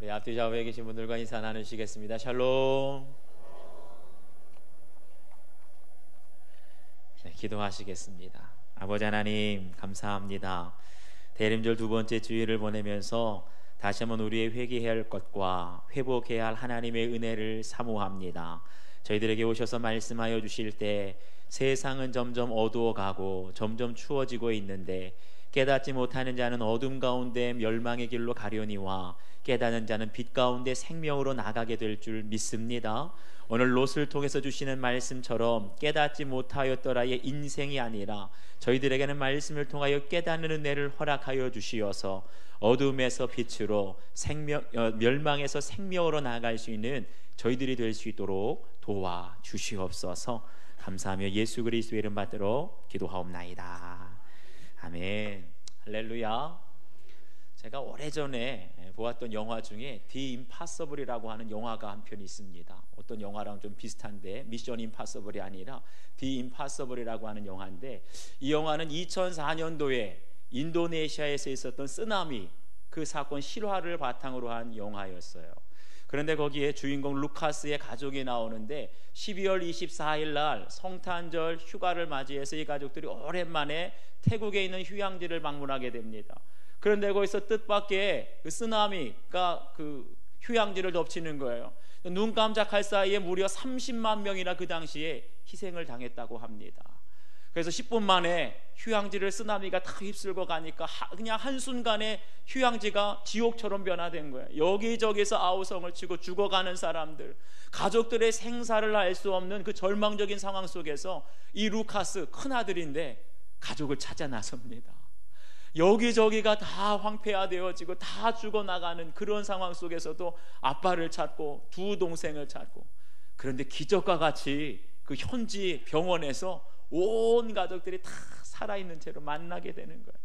우리 앞뒤 좌우에 계신 분들과 인사 나누시겠습니다. 샬롬. 네, 기도하시겠습니다. 아버지 하나님 감사합니다. 대림절 두 번째 주일을 보내면서 다시 한번 우리의 회개해야 할 것과 회복해야 할 하나님의 은혜를 사모합니다. 저희들에게 오셔서 말씀하여 주실 때 세상은 점점 어두워가고 점점 추워지고 있는데 깨닫지 못하는 자는 어둠 가운데 멸망의 길로 가려니와 깨닫는 자는 빛 가운데 생명으로 나가게 될 줄 믿습니다. 오늘 롯을 통해서 주시는 말씀처럼 깨닫지 못하였더라의 인생이 아니라 저희들에게는 말씀을 통하여 깨닫는 은혜를 허락하여 주시어서 어둠에서 빛으로 멸망에서 생명으로 나아갈 수 있는 저희들이 될 수 있도록 도와주시옵소서. 감사하며 예수 그리스도의 이름 받들어 기도하옵나이다. 아멘. 할렐루야. 제가 오래전에 보았던 영화 중에 디 임파서블이라고 하는 영화가 한 편 있습니다. 어떤 영화랑 좀 비슷한데 미션 임파서블이 아니라 디 임파서블이라고 하는 영화인데, 이 영화는 2004년도에 인도네시아에서 있었던 쓰나미 그 사건 실화를 바탕으로 한 영화였어요. 그런데 거기에 주인공 루카스의 가족이 나오는데 12월 24일 날 성탄절 휴가를 맞이해서 이 가족들이 오랜만에 태국에 있는 휴양지를 방문하게 됩니다. 그런데 거기서 뜻밖의 그 쓰나미가 그 휴양지를 덮치는 거예요. 눈 깜짝할 사이에 무려 30만 명이나 그 당시에 희생을 당했다고 합니다. 그래서 10분 만에 휴양지를 쓰나미가 다 휩쓸고 가니까 그냥 한순간에 휴양지가 지옥처럼 변화된 거예요. 여기저기서 아우성을 치고 죽어가는 사람들, 가족들의 생사를 알 수 없는 그 절망적인 상황 속에서 이 루카스 큰아들인데 가족을 찾아 나섭니다. 여기저기가 다 황폐화되어지고 다 죽어나가는 그런 상황 속에서도 아빠를 찾고 두 동생을 찾고, 그런데 기적과 같이 그 현지 병원에서 온 가족들이 다 살아있는 채로 만나게 되는 거예요.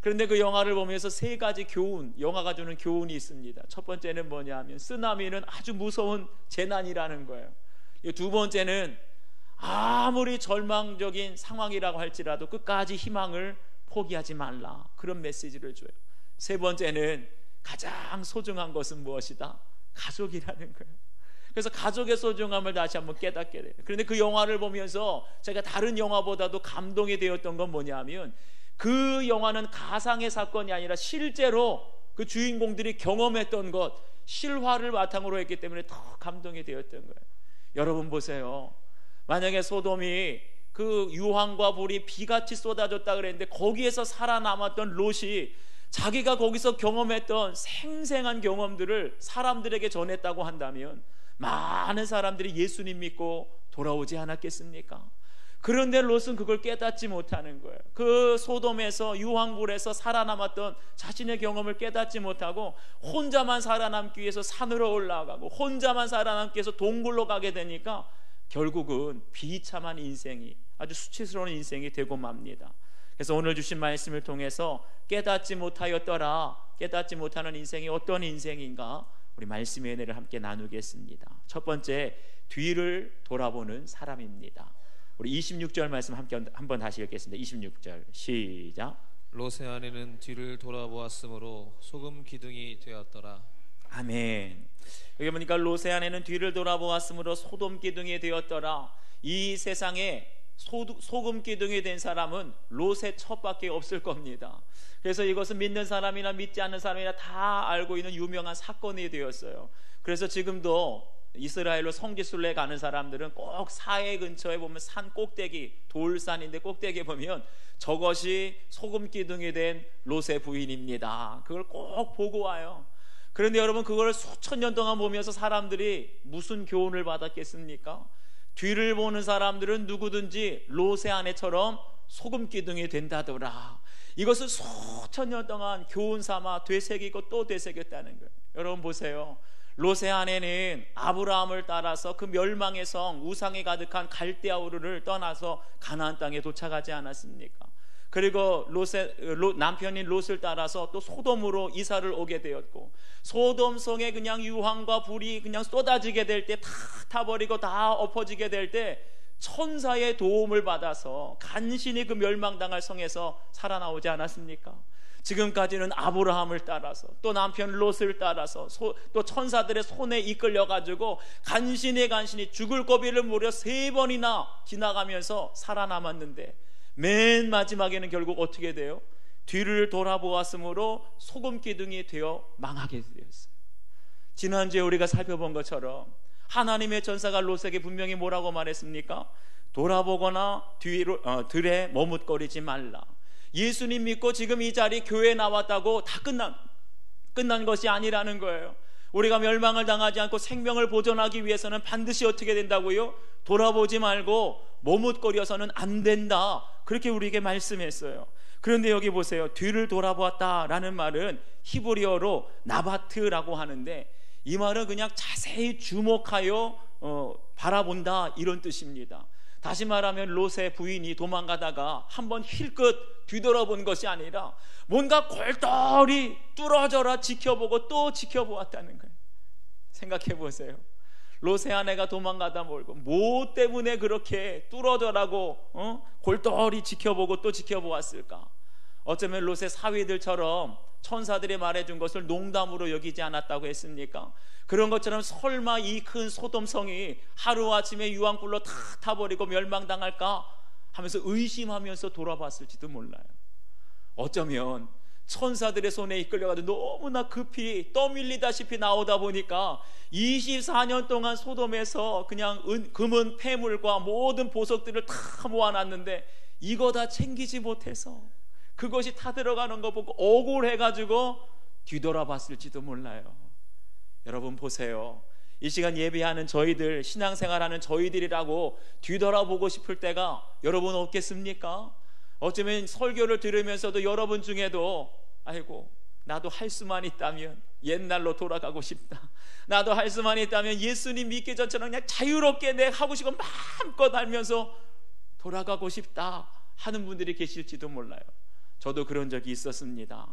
그런데 그 영화를 보면서 세 가지 교훈, 영화가 주는 교훈이 있습니다. 첫 번째는 뭐냐 하면 쓰나미는 아주 무서운 재난이라는 거예요. 두 번째는 아무리 절망적인 상황이라고 할지라도 끝까지 희망을 포기하지 말라, 그런 메시지를 줘요. 세 번째는 가장 소중한 것은 무엇이다? 가족이라는 거예요. 그래서 가족의 소중함을 다시 한번 깨닫게 돼요. 그런데 그 영화를 보면서 제가 다른 영화보다도 감동이 되었던 건 뭐냐 하면, 그 영화는 가상의 사건이 아니라 실제로 그 주인공들이 경험했던 것, 실화를 바탕으로 했기 때문에 더 감동이 되었던 거예요. 여러분 보세요. 만약에 소돔이 그 유황과 불이 비같이 쏟아졌다 그랬는데 거기에서 살아남았던 롯이 자기가 거기서 경험했던 생생한 경험들을 사람들에게 전했다고 한다면 많은 사람들이 예수님 믿고 돌아오지 않았겠습니까? 그런데 롯은 그걸 깨닫지 못하는 거예요. 그 소돔에서 유황불에서 살아남았던 자신의 경험을 깨닫지 못하고 혼자만 살아남기 위해서 산으로 올라가고 혼자만 살아남기 위해서 동굴로 가게 되니까 결국은 비참한 인생이, 아주 수치스러운 인생이 되고 맙니다. 그래서 오늘 주신 말씀을 통해서 깨닫지 못하였더라, 깨닫지 못하는 인생이 어떤 인생인가, 우리 말씀의 은혜를 함께 나누겠습니다. 첫 번째, 뒤를 돌아보는 사람입니다. 우리 26절 말씀 함께 한번 다시 읽겠습니다. 26절 시작. 롯의 아내는 뒤를 돌아보았으므로 소금 기둥이 되었더라. 아멘. 여기 보니까 롯의 아내는 뒤를 돌아보았으므로 소돔 기둥이 되었더라. 이 세상에 소금 기둥이 된 사람은 롯의 첩밖에 없을 겁니다. 그래서 이것은 믿는 사람이나 믿지 않는 사람이나 다 알고 있는 유명한 사건이 되었어요. 그래서 지금도 이스라엘로 성지순례 가는 사람들은 꼭 사해 근처에 보면 산 꼭대기, 돌산인데 꼭대기에 보면 저것이 소금 기둥이 된 롯의 부인입니다. 그걸 꼭 보고 와요. 그런데 여러분, 그걸 수천 년 동안 보면서 사람들이 무슨 교훈을 받았겠습니까? 뒤를 보는 사람들은 누구든지 롯의 아내처럼 소금 기둥이 된다더라. 이것을 수천 년 동안 교훈 삼아 되새기고 또 되새겼다는 거예요. 여러분 보세요. 롯의 아내는 아브라함을 따라서 그 멸망의 성, 우상이 가득한 갈대아 우르를 떠나서 가나안 땅에 도착하지 않았습니까? 그리고 남편인 롯을 따라서 또 소돔으로 이사를 오게 되었고, 소돔 성에 그냥 유황과 불이 그냥 쏟아지게 될 때 다 타버리고 다 엎어지게 될 때 천사의 도움을 받아서 간신히 그 멸망당할 성에서 살아나오지 않았습니까? 지금까지는 아브라함을 따라서 또 남편 롯을 따라서 또 천사들의 손에 이끌려가지고 간신히 죽을 고비를 무려 3번이나 지나가면서 살아남았는데 맨 마지막에는 결국 어떻게 돼요? 뒤를 돌아보았으므로 소금 기둥이 되어 망하게 되었어요. 지난주에 우리가 살펴본 것처럼 하나님의 전사가 롯에게 분명히 뭐라고 말했습니까? 돌아보거나 들에 머뭇거리지 말라. 예수님 믿고 지금 이 자리 교회에 나왔다고 다 끝난 것이 아니라는 거예요. 우리가 멸망을 당하지 않고 생명을 보존하기 위해서는 반드시 어떻게 된다고요? 돌아보지 말고 머뭇거려서는 안 된다. 그렇게 우리에게 말씀했어요. 그런데 여기 보세요. 뒤를 돌아보았다라는 말은 히브리어로 나바트라고 하는데 이 말은 그냥 자세히 주목하여 바라본다 이런 뜻입니다. 다시 말하면 롯의 부인이 도망가다가 한번 힐끗 뒤돌아본 것이 아니라 뭔가 골똘히 뚫어져라 지켜보고 또 지켜보았다는 거예요. 생각해 보세요. 롯의 아내가 도망가다 몰고 뭐 때문에 그렇게 뚫어져라고 골똘히 지켜보고 또 지켜보았을까? 어쩌면 롯의 사위들처럼 천사들이 말해준 것을 농담으로 여기지 않았다고 했습니까? 그런 것처럼 설마 이 큰 소돔성이 하루아침에 유황불로 다 타버리고 멸망당할까 하면서 의심하면서 돌아봤을지도 몰라요. 어쩌면 천사들의 손에 이끌려가지고 너무나 급히 떠밀리다시피 나오다 보니까 24년 동안 소돔에서 그냥 금은 폐물과 모든 보석들을 다 모아놨는데 이거 다 챙기지 못해서 그것이 타들어가는 거 보고 억울해가지고 뒤돌아봤을지도 몰라요. 여러분 보세요. 이 시간 예배하는 저희들, 신앙생활하는 저희들이라고 뒤돌아보고 싶을 때가 여러분 없겠습니까? 어쩌면 설교를 들으면서도 여러분 중에도 아이고 나도 할 수만 있다면 옛날로 돌아가고 싶다. 나도 할 수만 있다면 예수님 믿기 전처럼 그냥 자유롭게 내 하고 싶은 마음껏 알면서 돌아가고 싶다 하는 분들이 계실지도 몰라요. 저도 그런 적이 있었습니다.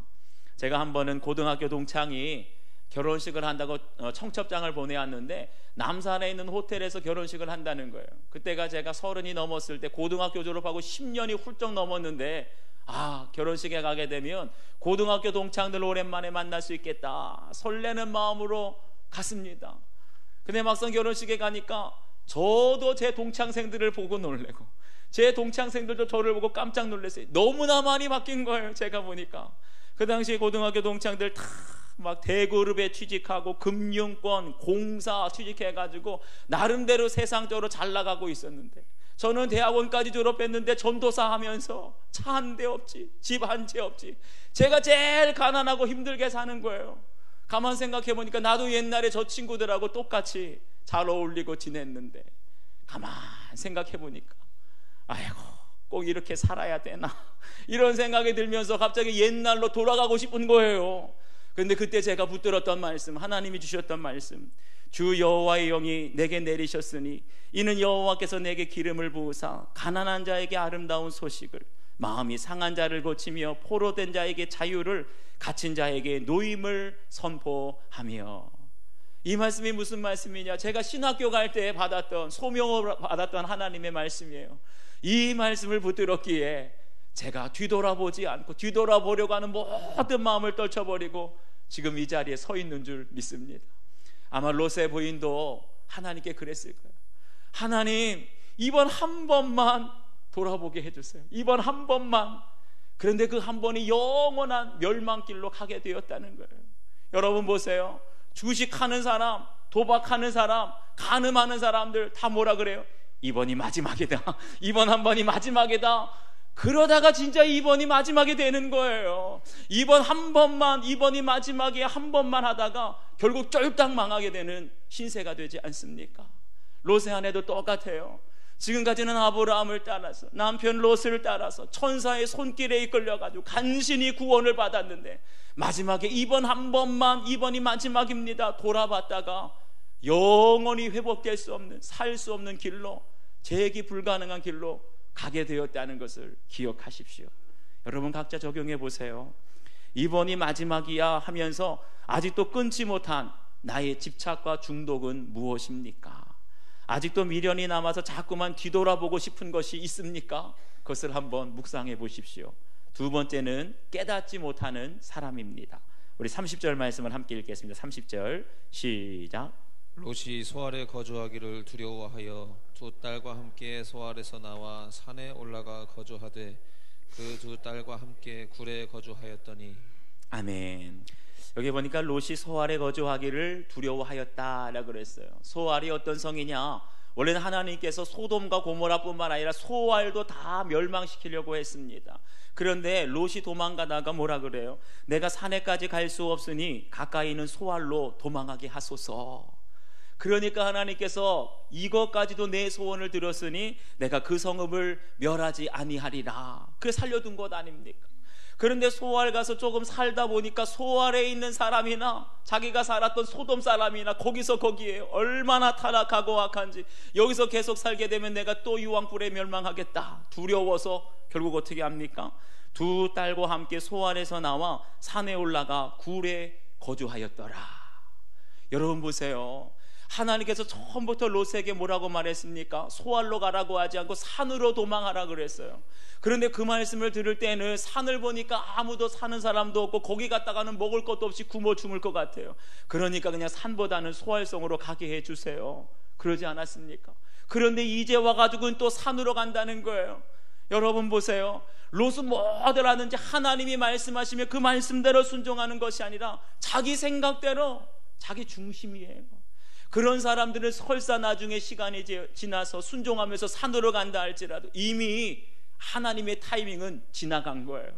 제가 한 번은 고등학교 동창이 결혼식을 한다고 청첩장을 보내왔는데 남산에 있는 호텔에서 결혼식을 한다는 거예요. 그때가 제가 30이 넘었을 때 고등학교 졸업하고 10년이 훌쩍 넘었는데 결혼식에 가게 되면 고등학교 동창들 오랜만에 만날 수 있겠다 설레는 마음으로 갔습니다. 근데 막상 결혼식에 가니까 저도 제 동창생들을 보고 놀래고 제 동창생들도 저를 보고 깜짝 놀랐어요. 너무나 많이 바뀐 거예요. 제가 보니까 그 당시에 고등학교 동창들 다 막 대그룹에 취직하고 금융권, 공사 취직해가지고 나름대로 세상적으로 잘 나가고 있었는데 저는 대학원까지 졸업했는데 전도사 하면서 차 한 대 없지, 집 한 채 없지. 제가 제일 가난하고 힘들게 사는 거예요. 가만 생각해보니까 나도 옛날에 저 친구들하고 똑같이 잘 어울리고 지냈는데 가만 생각해보니까 아이고 꼭 이렇게 살아야 되나 이런 생각이 들면서 갑자기 옛날로 돌아가고 싶은 거예요. 그런데 그때 제가 붙들었던 말씀, 하나님이 주셨던 말씀, 주 여호와의 영이 내게 내리셨으니 이는 여호와께서 내게 기름을 부으사 가난한 자에게 아름다운 소식을, 마음이 상한 자를 고치며 포로된 자에게 자유를, 갇힌 자에게 노임을 선포하며. 이 말씀이 무슨 말씀이냐? 제가 신학교 갈 때 받았던, 소명을 받았던 하나님의 말씀이에요. 이 말씀을 붙들었기에 제가 뒤돌아보지 않고 뒤돌아보려고 하는 모든 마음을 떨쳐버리고 지금 이 자리에 서 있는 줄 믿습니다. 아마 롯의 부인도 하나님께 그랬을 거예요. 하나님, 이번 한 번만 돌아보게 해주세요. 이번 한 번만. 그런데 그 한 번이 영원한 멸망길로 가게 되었다는 거예요. 여러분 보세요. 주식하는 사람, 도박하는 사람, 간음하는 사람들 다 뭐라 그래요? 이번이 마지막이다. 이번 한 번이 마지막이다. 그러다가 진짜 이번이 마지막이 되는 거예요. 이번 한 번만, 이번이 마지막에 한 번만 하다가 결국 쫄딱 망하게 되는 신세가 되지 않습니까? 롯의 아내도 똑같아요. 지금까지는 아브라함을 따라서, 남편 롯을 따라서 천사의 손길에 이끌려가지고 간신히 구원을 받았는데 마지막에 이번 한 번만, 이번이 마지막입니다 돌아봤다가 영원히 회복될 수 없는, 살 수 없는 길로, 재기 불가능한 길로 가게 되었다는 것을 기억하십시오. 여러분 각자 적용해 보세요. 이번이 마지막이야 하면서 아직도 끊지 못한 나의 집착과 중독은 무엇입니까? 아직도 미련이 남아서 자꾸만 뒤돌아보고 싶은 것이 있습니까? 그것을 한번 묵상해 보십시오. 두 번째는 깨닫지 못하는 사람입니다. 우리 30절 말씀을 함께 읽겠습니다. 30절 시작. 롯이 소알에 거주하기를 두려워하여 두 딸과 함께 소알에서 나와 산에 올라가 거주하되 그 두 딸과 함께 굴에 거주하였더니. 아멘. 여기 보니까 롯이 소알에 거주하기를 두려워하였다라고 그랬어요. 소알이 어떤 성이냐? 원래는 하나님께서 소돔과 고모라뿐만 아니라 소알도 다 멸망시키려고 했습니다. 그런데 롯이 도망가다가 뭐라 그래요? 내가 산에까지 갈 수 없으니 가까이 있는 소알로 도망하게 하소서. 그러니까 하나님께서 이것까지도 내 소원을 들었으니 내가 그 성읍을 멸하지 아니하리라. 그래서 살려둔 것 아닙니까? 그런데 소알 가서 조금 살다 보니까 소알에 있는 사람이나 자기가 살았던 소돔 사람이나 거기서 거기에요. 얼마나 타락하고 악한지. 여기서 계속 살게 되면 내가 또 유황불에 멸망하겠다. 두려워서 결국 어떻게 합니까? 두 딸과 함께 소알에서 나와 산에 올라가 굴에 거주하였더라. 여러분 보세요. 하나님께서 처음부터 롯에게 뭐라고 말했습니까? 소알로 가라고 하지 않고 산으로 도망하라 그랬어요. 그런데 그 말씀을 들을 때는 산을 보니까 아무도 사는 사람도 없고 거기 갔다가는 먹을 것도 없이 굶어 죽을 것 같아요. 그러니까 그냥 산보다는 소알성으로 가게 해주세요. 그러지 않았습니까? 그런데 이제 와가지고는 또 산으로 간다는 거예요. 여러분 보세요. 롯은 뭐들 하는지 하나님이 말씀하시면 그 말씀대로 순종하는 것이 아니라 자기 생각대로, 자기 중심이에요. 그런 사람들은 설사 나중에 시간이 지나서 순종하면서 산으로 간다 할지라도 이미 하나님의 타이밍은 지나간 거예요.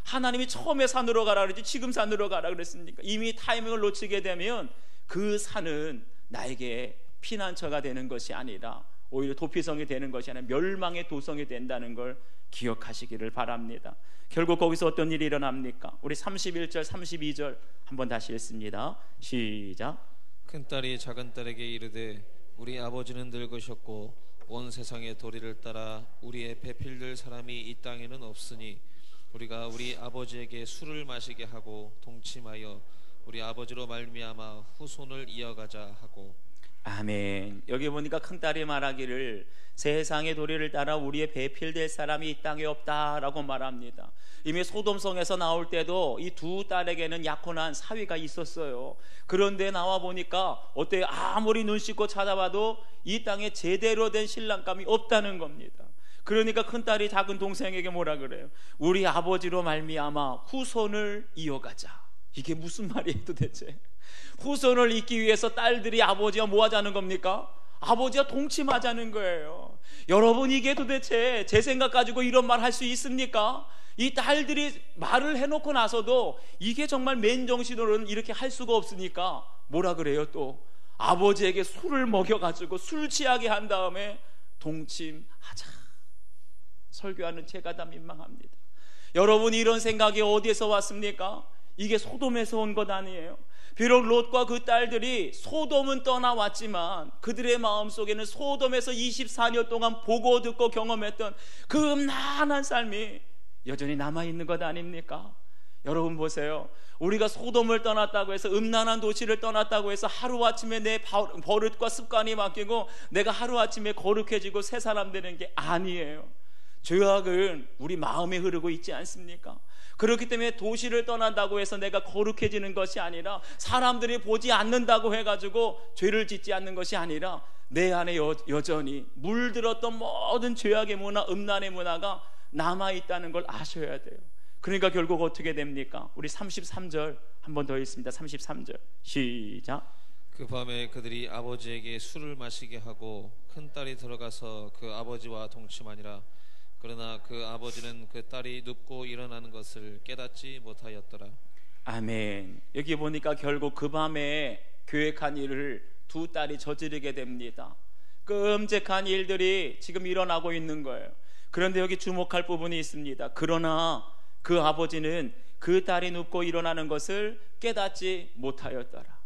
하나님이 처음에 산으로 가라 그랬지 지금 산으로 가라 그랬습니까? 이미 타이밍을 놓치게 되면 그 산은 나에게 피난처가 되는 것이 아니라 오히려 도피성이 되는 것이 아니라 멸망의 도성이 된다는 걸 기억하시기를 바랍니다. 결국 거기서 어떤 일이 일어납니까? 우리 31절 32절 한번 다시 읽습니다. 시작. 큰딸이 작은딸에게 이르되 우리 아버지는 늙으셨고 온 세상의 도리를 따라 우리의 배필될 사람이 이 땅에는 없으니 우리가 우리 아버지에게 술을 마시게 하고 동침하여 우리 아버지로 말미암아 후손을 이어가자 하고. 아멘. 여기 보니까 큰딸이 말하기를 세상의 도리를 따라 우리의 배필될 사람이 이 땅에 없다라고 말합니다. 이미 소돔성에서 나올 때도 이 두 딸에게는 약혼한 사위가 있었어요. 그런데 나와 보니까 어때요? 아무리 눈 씻고 찾아봐도 이 땅에 제대로 된 신랑감이 없다는 겁니다. 그러니까 큰딸이 작은 동생에게 뭐라 그래요? 우리 아버지로 말미암아 후손을 이어가자. 이게 무슨 말이에요 도대체? 후손을 잇기 위해서 딸들이 아버지와 뭐 하자는 겁니까? 아버지와 동침하자는 거예요. 여러분 이게 도대체 제 생각 가지고 이런 말 할 수 있습니까? 이 딸들이 말을 해놓고 나서도 이게 정말 맨정신으로는 이렇게 할 수가 없으니까 뭐라 그래요 또? 아버지에게 술을 먹여가지고 술 취하게 한 다음에 동침하자. 설교하는 제가 다 민망합니다. 여러분 이런 생각이 어디에서 왔습니까? 이게 소돔에서 온 것 아니에요. 비록 롯과 그 딸들이 소돔은 떠나왔지만 그들의 마음속에는 소돔에서 24년 동안 보고 듣고 경험했던 그 음란한 삶이 여전히 남아있는 것 아닙니까? 여러분 보세요. 우리가 소돔을 떠났다고 해서 음란한 도시를 떠났다고 해서 하루아침에 내 버릇과 습관이 바뀌고 내가 하루아침에 거룩해지고 새 사람 되는 게 아니에요. 죄악은 우리 마음에 흐르고 있지 않습니까? 그렇기 때문에 도시를 떠난다고 해서 내가 거룩해지는 것이 아니라 사람들이 보지 않는다고 해가지고 죄를 짓지 않는 것이 아니라 내 안에 여전히 물들었던 모든 죄악의 문화, 음란의 문화가 남아있다는 걸 아셔야 돼요. 그러니까 결국 어떻게 됩니까? 우리 33절 한 번 더 읽습니다. 33절 시작. 그 밤에 그들이 아버지에게 술을 마시게 하고 큰딸이 들어가서 그 아버지와 동침하니라. 그러나 그 아버지는 그 딸이 눕고 일어나는 것을 깨닫지 못하였더라. 아멘. 여기 보니까 결국 그 밤에 계획한 일을 두 딸이 저지르게 됩니다. 끔찍한 일들이 지금 일어나고 있는 거예요. 그런데 여기 주목할 부분이 있습니다. 그러나 그 아버지는 그 딸이 눕고 일어나는 것을 깨닫지 못하였더라.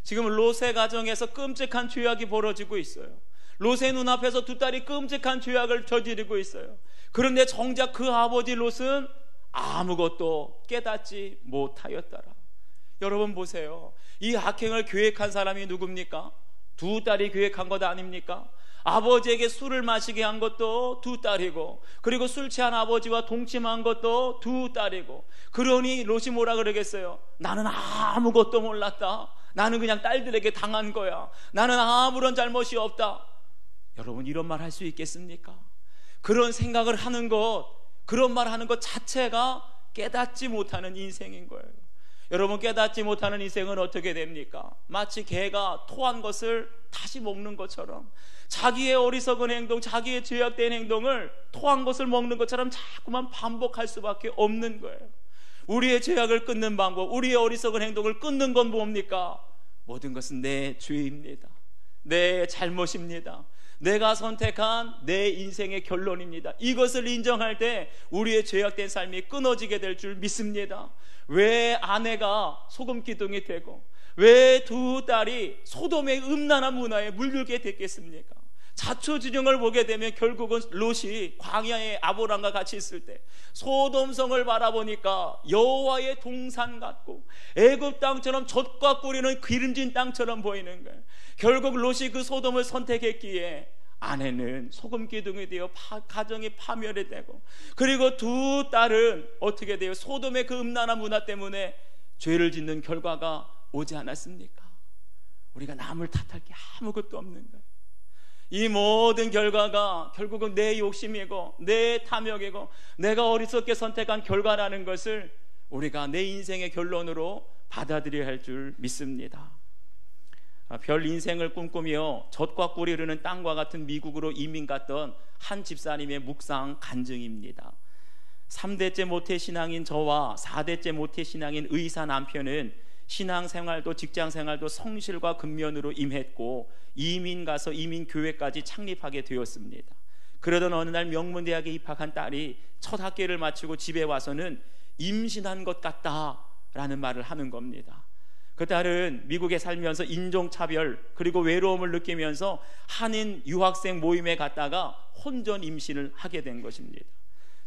지금 롯의 가정에서 끔찍한 죄악이 벌어지고 있어요. 롯의 눈앞에서 두 딸이 끔찍한 죄악을 저지르고 있어요. 그런데 정작 그 아버지 롯은 아무것도 깨닫지 못하였더라. 여러분 보세요. 이 악행을 계획한 사람이 누굽니까? 두 딸이 계획한 것 아닙니까? 아버지에게 술을 마시게 한 것도 두 딸이고, 그리고 술 취한 아버지와 동침한 것도 두 딸이고, 그러니 롯이 뭐라 그러겠어요? 나는 아무것도 몰랐다. 나는 그냥 딸들에게 당한 거야. 나는 아무런 잘못이 없다. 여러분, 이런 말 할 수 있겠습니까? 그런 생각을 하는 것, 그런 말 하는 것 자체가 깨닫지 못하는 인생인 거예요. 여러분, 깨닫지 못하는 인생은 어떻게 됩니까? 마치 개가 토한 것을 다시 먹는 것처럼, 자기의 어리석은 행동, 자기의 죄악된 행동을 토한 것을 먹는 것처럼 자꾸만 반복할 수밖에 없는 거예요. 우리의 죄악을 끊는 방법, 우리의 어리석은 행동을 끊는 건 뭡니까? 모든 것은 내 죄입니다. 내 잘못입니다. 내가 선택한 내 인생의 결론입니다. 이것을 인정할 때 우리의 죄악된 삶이 끊어지게 될 줄 믿습니다. 왜 아내가 소금 기둥이 되고, 왜 두 딸이 소돔의 음란한 문화에 물들게 됐겠습니까? 자초지종을 보게 되면 결국은 롯이 광야에 아브람과 같이 있을 때 소돔성을 바라보니까 여호와의 동산 같고 애굽 땅처럼 젖과 꿀이는 기름진 땅처럼 보이는 거예요. 결국 롯이 그 소돔을 선택했기에 아내는 소금 기둥이 되어 가정이 파멸이 되고, 그리고 두 딸은 어떻게 돼요? 소돔의 그 음란한 문화 때문에 죄를 짓는 결과가 오지 않았습니까? 우리가 남을 탓할 게 아무것도 없는 거예요. 이 모든 결과가 결국은 내 욕심이고 내 탐욕이고 내가 어리석게 선택한 결과라는 것을 우리가 내 인생의 결론으로 받아들여야 할 줄 믿습니다. 별 인생을 꿈꾸며 젖과 꿀이 흐르는 땅과 같은 미국으로 이민 갔던 한 집사님의 묵상 간증입니다. 3대째 모태신앙인 저와 4대째 모태신앙인 의사 남편은 신앙생활도 직장생활도 성실과 근면으로 임했고 이민 가서 이민교회까지 창립하게 되었습니다. 그러던 어느 날 명문대학에 입학한 딸이 첫 학기를 마치고 집에 와서는 임신한 것 같다라는 말을 하는 겁니다. 그 딸은 미국에 살면서 인종차별 그리고 외로움을 느끼면서 한인 유학생 모임에 갔다가 혼전 임신을 하게 된 것입니다.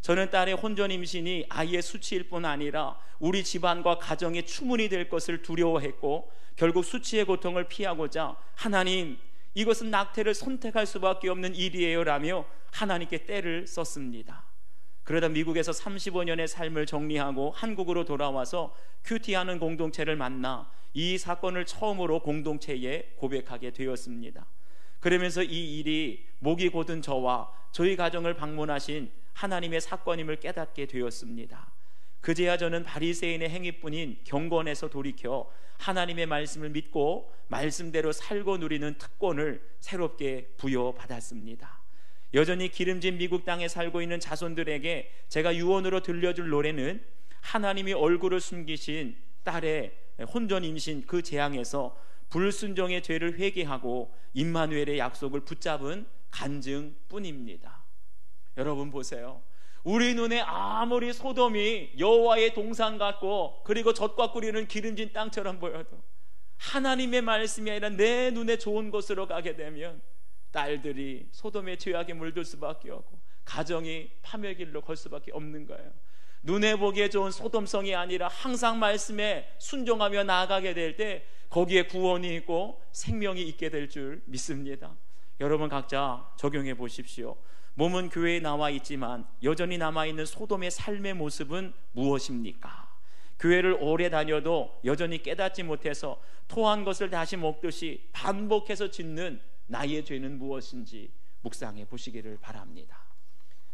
저는 딸의 혼전 임신이 아이의 수치일 뿐 아니라 우리 집안과 가정의 추문이 될 것을 두려워했고, 결국 수치의 고통을 피하고자 하나님, 이것은 낙태를 선택할 수밖에 없는 일이에요 라며 하나님께 떼를 썼습니다. 그러다 미국에서 35년의 삶을 정리하고 한국으로 돌아와서 큐티하는 공동체를 만나 이 사건을 처음으로 공동체에 고백하게 되었습니다. 그러면서 이 일이 목이 곧은 저와 저희 가정을 방문하신 하나님의 사건임을 깨닫게 되었습니다. 그제야 저는 바리새인의 행위뿐인 경건에서 돌이켜 하나님의 말씀을 믿고 말씀대로 살고 누리는 특권을 새롭게 부여받았습니다. 여전히 기름진 미국 땅에 살고 있는 자손들에게 제가 유언으로 들려줄 노래는 하나님이 얼굴을 숨기신 딸의 혼전 임신 그 재앙에서 불순종의 죄를 회개하고 임마누엘의 약속을 붙잡은 간증뿐입니다. 여러분 보세요. 우리 눈에 아무리 소돔이 여호와의 동산 같고 그리고 젖과 꿀이는 기름진 땅처럼 보여도 하나님의 말씀이 아니라 내 눈에 좋은 곳으로 가게 되면 딸들이 소돔의 죄악에 물들 수밖에 없고 가정이 파멸길로 걸 수밖에 없는 거예요. 눈에 보기에 좋은 소돔성이 아니라 항상 말씀에 순종하며 나아가게 될 때 거기에 구원이 있고 생명이 있게 될 줄 믿습니다. 여러분 각자 적용해 보십시오. 몸은 교회에 나와 있지만 여전히 남아있는 소돔의 삶의 모습은 무엇입니까? 교회를 오래 다녀도 여전히 깨닫지 못해서 토한 것을 다시 먹듯이 반복해서 짓는 나의 죄는 무엇인지 묵상해 보시기를 바랍니다.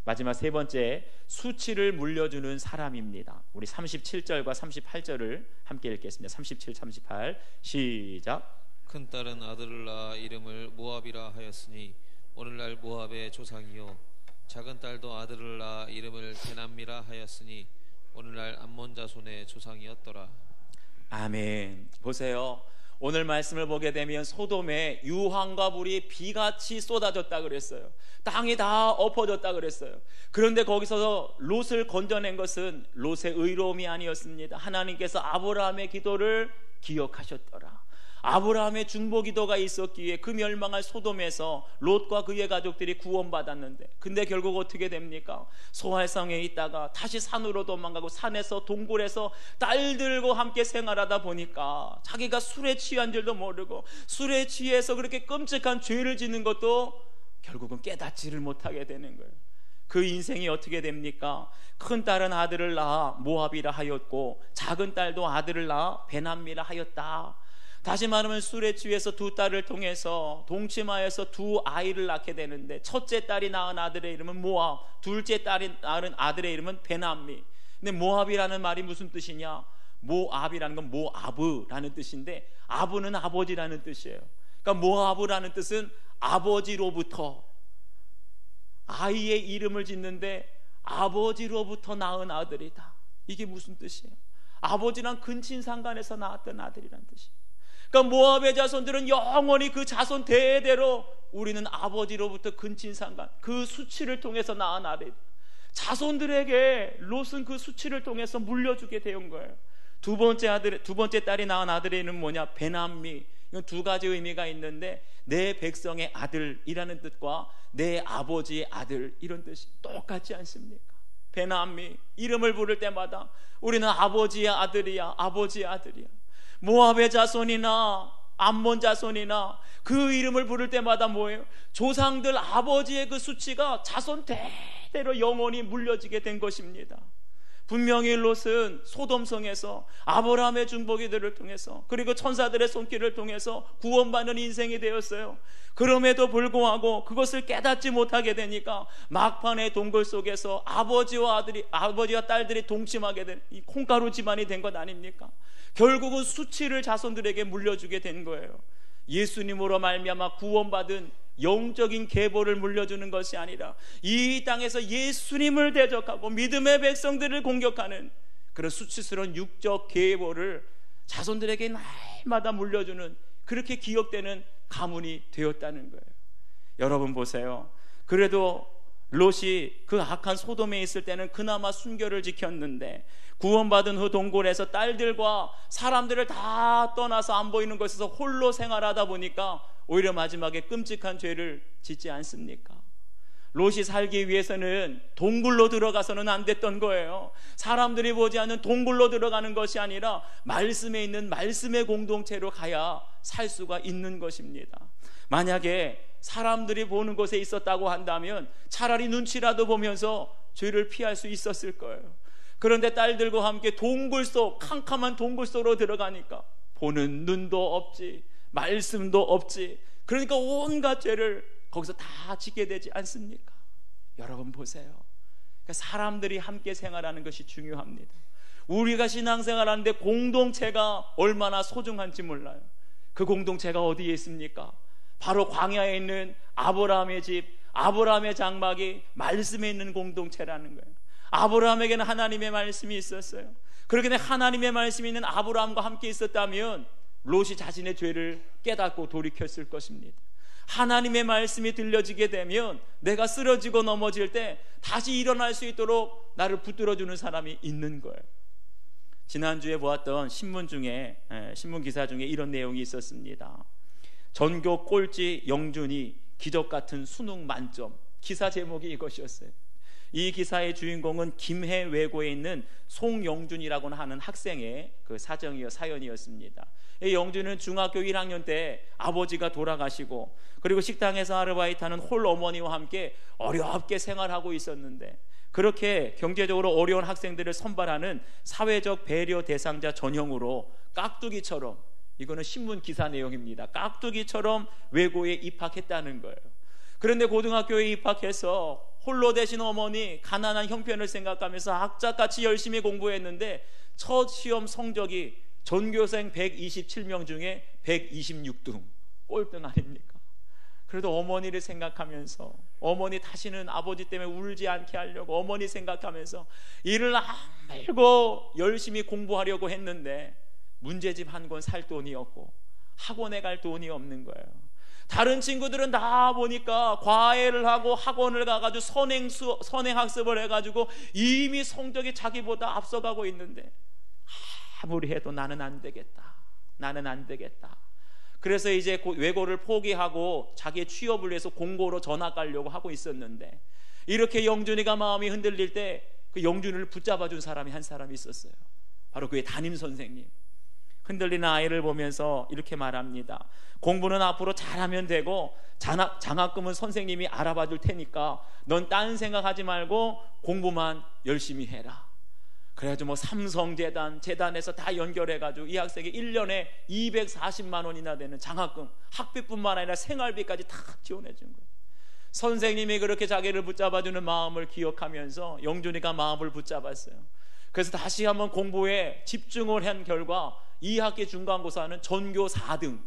마지막 세 번째, 수치를 물려주는 사람입니다. 우리 37절과 38절을 함께 읽겠습니다. 37, 38 시작. 큰 딸은 아들을 낳아 이름을 모압이라 하였으니 오늘날 모압의 조상이요, 작은 딸도 아들을 낳아 이름을 베남미라 하였으니 오늘날 암몬 자손의 조상이었더라. 아멘. 보세요. 오늘 말씀을 보게 되면 소돔에 유황과 불이 비같이 쏟아졌다 그랬어요. 땅이 다 엎어졌다 그랬어요. 그런데 거기서 롯을 건져낸 것은 롯의 의로움이 아니었습니다. 하나님께서 아브라함의 기도를 기억하셨더라. 아브라함의 중보기도가 있었기에 그 멸망할 소돔에서 롯과 그의 가족들이 구원받았는데, 근데 결국 어떻게 됩니까? 소활성에 있다가 다시 산으로 도망가고 산에서 동굴에서 딸들과 함께 생활하다 보니까 자기가 술에 취한 줄도 모르고 술에 취해서 그렇게 끔찍한 죄를 짓는 것도 결국은 깨닫지를 못하게 되는 거예요. 그 인생이 어떻게 됩니까? 큰 딸은 아들을 낳아 모압이라 하였고 작은 딸도 아들을 낳아 베남미라 하였다. 다시 말하면 술에 취해서 두 딸을 통해서 동침하여서 두 아이를 낳게 되는데, 첫째 딸이 낳은 아들의 이름은 모압, 둘째 딸이 낳은 아들의 이름은 베남미. 근데 모압이라는 말이 무슨 뜻이냐? 모압이라는 건 모아브라는 뜻인데, 아브는 아버지라는 뜻이에요. 그러니까 모아브라는 뜻은 아버지로부터, 아이의 이름을 짓는데 아버지로부터 낳은 아들이다. 이게 무슨 뜻이에요? 아버지랑 근친상간에서 낳았던 아들이라는 뜻이에요. 그러니까 모압의 자손들은 영원히 그 자손 대대로 우리는 아버지로부터 근친상간, 그 수치를 통해서 낳은 아들, 자손들에게 롯은 그 수치를 통해서 물려주게 되는 거예요. 두 번째 딸이 낳은 아들의 이름은 뭐냐? 베남미. 이건 두 가지 의미가 있는데, 내 백성의 아들이라는 뜻과 내 아버지의 아들, 이런 뜻이 똑같지 않습니까? 베남미, 이름을 부를 때마다 우리는 아버지의 아들이야, 아버지의 아들이야. 모압의 자손이나 암몬 자손이나 그 이름을 부를 때마다 뭐예요? 조상들 아버지의 그 수치가 자손 대대로 영원히 물려지게 된 것입니다. 분명히 롯은 소돔성에서 아브라함의 중보기들을 통해서, 그리고 천사들의 손길을 통해서 구원받는 인생이 되었어요. 그럼에도 불구하고 그것을 깨닫지 못하게 되니까 막판의 동굴 속에서 아버지와 딸들이 동침하게 된 이 콩가루 집안이 된 것 아닙니까? 결국은 수치를 자손들에게 물려주게 된 거예요. 예수님으로 말미암아 구원받은 영적인 계보를 물려주는 것이 아니라 이 땅에서 예수님을 대적하고 믿음의 백성들을 공격하는 그런 수치스러운 육적 계보를 자손들에게 날마다 물려주는, 그렇게 기억되는 가문이 되었다는 거예요. 여러분 보세요. 그래도 롯이 그 악한 소돔에 있을 때는 그나마 순결을 지켰는데, 구원받은 후 동굴에서 딸들과 사람들을 다 떠나서 안 보이는 곳에서 홀로 생활하다 보니까 오히려 마지막에 끔찍한 죄를 짓지 않습니까? 롯이 살기 위해서는 동굴로 들어가서는 안 됐던 거예요. 사람들이 보지 않는 동굴로 들어가는 것이 아니라 말씀에 있는 말씀의 공동체로 가야 살 수가 있는 것입니다. 만약에 사람들이 보는 곳에 있었다고 한다면 차라리 눈치라도 보면서 죄를 피할 수 있었을 거예요. 그런데 딸들과 함께 동굴 속, 캄캄한 동굴 속으로 들어가니까 보는 눈도 없지, 말씀도 없지. 그러니까 온갖 죄를 거기서 다 짓게 되지 않습니까? 여러분 보세요. 그러니까 사람들이 함께 생활하는 것이 중요합니다. 우리가 신앙생활하는데 공동체가 얼마나 소중한지 몰라요. 그 공동체가 어디에 있습니까? 바로 광야에 있는 아브라함의 집, 아브라함의 장막이 말씀에 있는 공동체라는 거예요. 아브라함에게는 하나님의 말씀이 있었어요. 그렇게 하나님의 말씀이 있는 아브라함과 함께 있었다면 롯이 자신의 죄를 깨닫고 돌이켰을 것입니다. 하나님의 말씀이 들려지게 되면 내가 쓰러지고 넘어질 때 다시 일어날 수 있도록 나를 붙들어주는 사람이 있는 거예요. 지난주에 보았던 신문 기사 중에 이런 내용이 있었습니다. 전교 꼴찌 영준이 기적같은 수능 만점. 기사 제목이 이것이었어요. 이 기사의 주인공은 김해 외고에 있는 송영준이라고 하는 학생의 그 사연이었습니다. 이 영준은 중학교 1학년 때 아버지가 돌아가시고, 그리고 식당에서 아르바이트하는 홀 어머니와 함께 어렵게 생활하고 있었는데, 그렇게 경제적으로 어려운 학생들을 선발하는 사회적 배려 대상자 전형으로 깍두기처럼, 이거는 신문 기사 내용입니다, 깍두기처럼 외고에 입학했다는 거예요. 그런데 고등학교에 입학해서 홀로 되신 어머니, 가난한 형편을 생각하면서 악착같이 열심히 공부했는데 첫 시험 성적이 전교생 127명 중에 126등, 꼴등 아닙니까? 그래도 어머니를 생각하면서, 어머니 다시는 아버지 때문에 울지 않게 하려고 어머니 생각하면서 일을 안 말고 열심히 공부하려고 했는데 문제집 한 권 살 돈이 없고 학원에 갈 돈이 없는 거예요. 다른 친구들은 다 보니까 과외를 하고 학원을 가가지고 선행학습을 해가지고 이미 성적이 자기보다 앞서가고 있는데 아무리 해도 나는 안 되겠다. 그래서 이제 외고를 포기하고 자기의 취업을 위해서 공고로 전학 가려고 하고 있었는데, 이렇게 영준이가 마음이 흔들릴 때 그 영준이를 붙잡아 준 사람이 한 사람이 있었어요. 바로 그의 담임 선생님. 흔들리는 아이를 보면서 이렇게 말합니다. 공부는 앞으로 잘하면 되고 장학금은 선생님이 알아봐 줄 테니까 넌 딴 생각하지 말고 공부만 열심히 해라. 그래가지고 뭐 삼성재단에서 다 연결해가지고 이 학생이 1년에 240만 원이나 되는 장학금, 학비뿐만 아니라 생활비까지 다 지원해 준 거예요. 선생님이 그렇게 자기를 붙잡아주는 마음을 기억하면서 영준이가 마음을 붙잡았어요. 그래서 다시 한번 공부에 집중을 한 결과 2학기 중간고사는 전교 4등,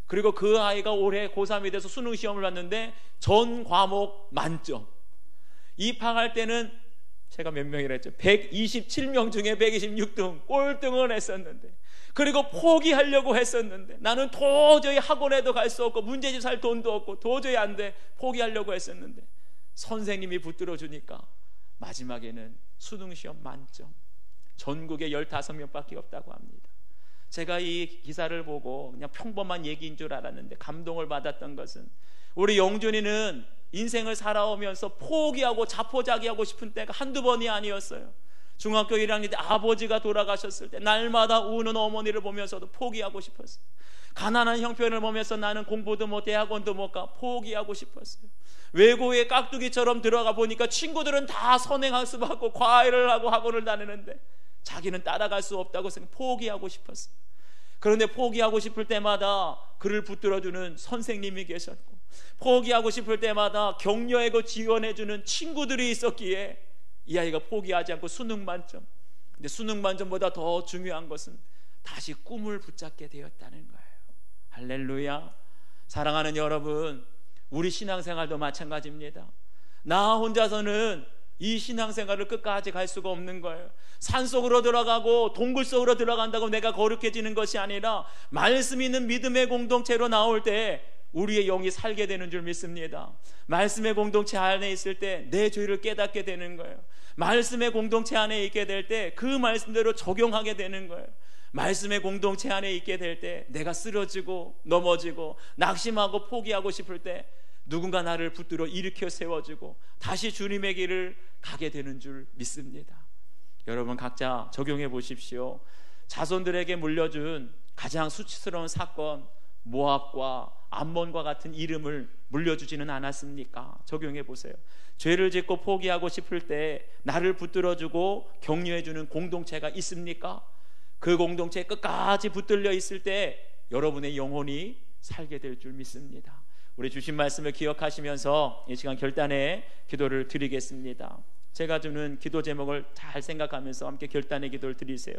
그리고 그 아이가 올해 고3이 돼서 수능시험을 봤는데 전 과목 만점. 입학할 때는 제가 몇 명이라 했죠? 127명 중에 126등, 꼴등을 했었는데, 그리고 포기하려고 했었는데, 나는 도저히 학원에도 갈 수 없고 문제집 살 돈도 없고 도저히 안 돼, 포기하려고 했었는데 선생님이 붙들어 주니까 마지막에는 수능시험 만점. 전국에 15명밖에 없다고 합니다. 제가 이 기사를 보고 그냥 평범한 얘기인 줄 알았는데 감동을 받았던 것은, 우리 영준이는 인생을 살아오면서 포기하고 자포자기하고 싶은 때가 한두 번이 아니었어요. 중학교 1학년 때 아버지가 돌아가셨을 때 날마다 우는 어머니를 보면서도 포기하고 싶었어요. 가난한 형편을 보면서 나는 공부도 못해 학원도 못 가, 포기하고 싶었어요. 외고에 깍두기처럼 들어가 보니까 친구들은 다 선행학습하고 과외를 하고 학원을 다니는데 자기는 따라갈 수 없다고 생각, 포기하고 싶었어요. 그런데 포기하고 싶을 때마다 그를 붙들어주는 선생님이 계셨고, 포기하고 싶을 때마다 격려하고 지원해주는 친구들이 있었기에 이 아이가 포기하지 않고 수능 만점. 근데 수능 만점보다 더 중요한 것은 다시 꿈을 붙잡게 되었다는 거예요. 할렐루야. 사랑하는 여러분, 우리 신앙생활도 마찬가지입니다. 나 혼자서는 이 신앙생활을 끝까지 갈 수가 없는 거예요. 산속으로 들어가고 동굴 속으로 들어간다고 내가 거룩해지는 것이 아니라 말씀 있는 믿음의 공동체로 나올 때 우리의 영이 살게 되는 줄 믿습니다. 말씀의 공동체 안에 있을 때 내 죄를 깨닫게 되는 거예요. 말씀의 공동체 안에 있게 될 때 그 말씀대로 적용하게 되는 거예요. 말씀의 공동체 안에 있게 될 때 내가 쓰러지고 넘어지고 낙심하고 포기하고 싶을 때 누군가 나를 붙들어 일으켜 세워주고 다시 주님의 길을 가게 되는 줄 믿습니다. 여러분 각자 적용해 보십시오. 자손들에게 물려준 가장 수치스러운 사건, 모압과 암몬과 같은 이름을 물려주지는 않았습니까? 적용해 보세요. 죄를 짓고 포기하고 싶을 때 나를 붙들어주고 격려해주는 공동체가 있습니까? 그 공동체에 끝까지 붙들려 있을 때 여러분의 영혼이 살게 될 줄 믿습니다. 우리 주신 말씀을 기억하시면서 이 시간 결단의 기도를 드리겠습니다. 제가 주는 기도 제목을 잘 생각하면서 함께 결단의 기도를 드리세요.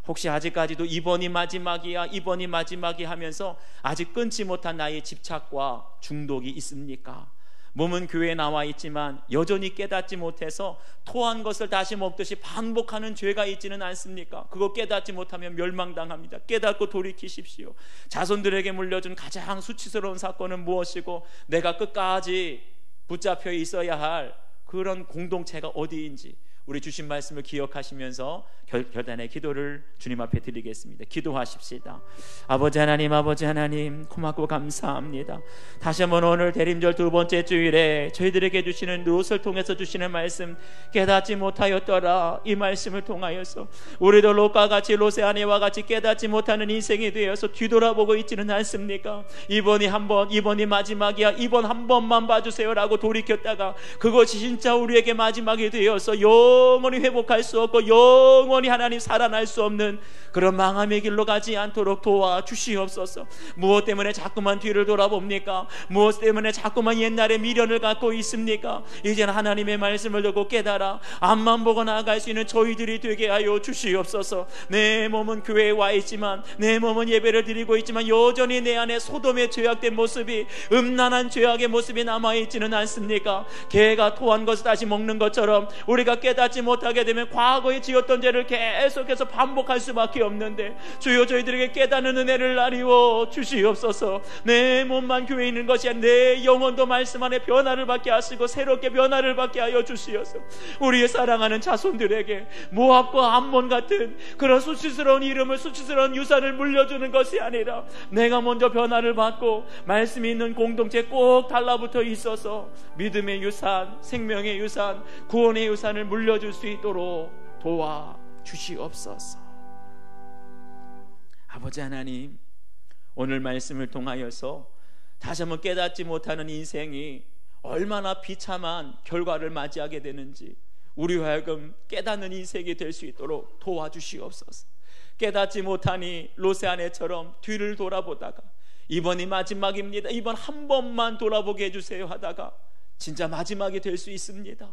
혹시 아직까지도 이번이 마지막이야, 이번이 마지막이야 하면서 아직 끊지 못한 나의 집착과 중독이 있습니까? 몸은 교회에 나와 있지만 여전히 깨닫지 못해서 토한 것을 다시 먹듯이 반복하는 죄가 있지는 않습니까? 그거 깨닫지 못하면 멸망당합니다. 깨닫고 돌이키십시오. 자손들에게 물려준 가장 수치스러운 사건은 무엇이고 내가 끝까지 붙잡혀 있어야 할 그런 공동체가 어디인지 우리 주신 말씀을 기억하시면서 결단의 기도를 주님 앞에 드리겠습니다. 기도하십시다. 아버지 하나님 고맙고 감사합니다. 다시 한번 오늘 대림절 두 번째 주일에 저희들에게 주시는 롯을 통해서 주시는 말씀, 깨닫지 못하였더라, 이 말씀을 통하여서 우리도 롯과 같이, 롯의 아내와 같이 깨닫지 못하는 인생이 되어서 뒤돌아보고 있지는 않습니까? 이번이 마지막이야, 이번 한 번만 봐주세요 라고 돌이켰다가 그것이 진짜 우리에게 마지막이 되어서 영원히 회복할 수 없고 영원히 하나님 살아날 수 없는 그런 망함의 길로 가지 않도록 도와주시옵소서. 무엇 때문에 자꾸만 뒤를 돌아봅니까? 무엇 때문에 자꾸만 옛날의 미련을 갖고 있습니까? 이제는 하나님의 말씀을 듣고 깨달아 앞만 보고 나아갈 수 있는 저희들이 되게 하여 주시옵소서. 내 몸은 교회에 와 있지만, 내 몸은 예배를 드리고 있지만 여전히 내 안에 소돔의 죄악된 모습이, 음란한 죄악의 모습이 남아있지는 않습니까? 개가 토한 것을 다시 먹는 것처럼 우리가 깨닫지 못하게 되면 과거에 지었던 죄를 계속해서 반복할 수밖에 없는데, 주여 저희들에게 깨닫는 은혜를 나리워 주시옵소서. 내 몸만 교회에 있는 것이 아니라 내 영혼도 말씀 안에 변화를 받게 하시고 새롭게 변화를 받게 하여 주시옵소서. 우리의 사랑하는 자손들에게 모압과 암몬 같은 그런 수치스러운 이름을, 수치스러운 유산을 물려주는 것이 아니라 내가 먼저 변화를 받고 말씀이 있는 공동체 꼭 달라붙어 있어서 믿음의 유산, 생명의 유산, 구원의 유산을 물려줄 수 있도록 도와주시옵소서. 아버지 하나님, 오늘 말씀을 통하여서 다시 한번 깨닫지 못하는 인생이 얼마나 비참한 결과를 맞이하게 되는지 우리 하여금 깨닫는 인생이 될 수 있도록 도와주시옵소서. 깨닫지 못하니 롯의 아내처럼 뒤를 돌아보다가 이번이 마지막입니다, 이번 한 번만 돌아보게 해주세요 하다가 진짜 마지막이 될 수 있습니다.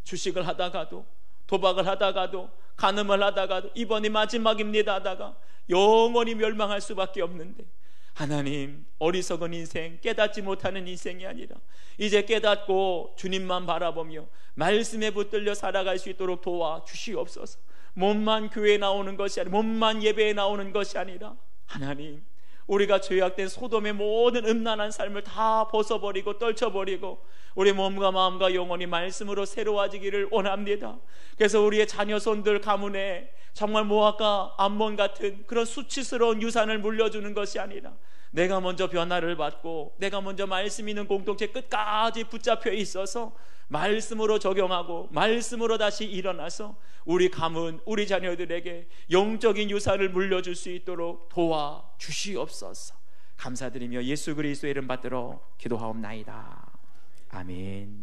주식을 하다가도, 도박을 하다가도, 간음을 하다가도 이번이 마지막입니다 하다가 영원히 멸망할 수밖에 없는데, 하나님, 어리석은 인생, 깨닫지 못하는 인생이 아니라 이제 깨닫고 주님만 바라보며 말씀에 붙들려 살아갈 수 있도록 도와주시옵소서. 몸만 교회에 나오는 것이 아니라, 몸만 예배에 나오는 것이 아니라, 하나님, 우리가 죄악된 소돔의 모든 음란한 삶을 다 벗어버리고 떨쳐버리고 우리 몸과 마음과 영혼이 말씀으로 새로워지기를 원합니다. 그래서 우리의 자녀손들 가문에 정말 모압과 암몬 같은 그런 수치스러운 유산을 물려주는 것이 아니라 내가 먼저 변화를 받고 내가 먼저 말씀 있는 공동체 끝까지 붙잡혀 있어서 말씀으로 적용하고 말씀으로 다시 일어나서 우리 가문, 우리 자녀들에게 영적인 유산을 물려줄 수 있도록 도와주시옵소서. 감사드리며 예수 그리스도의 이름 받들어 기도하옵나이다. 아멘.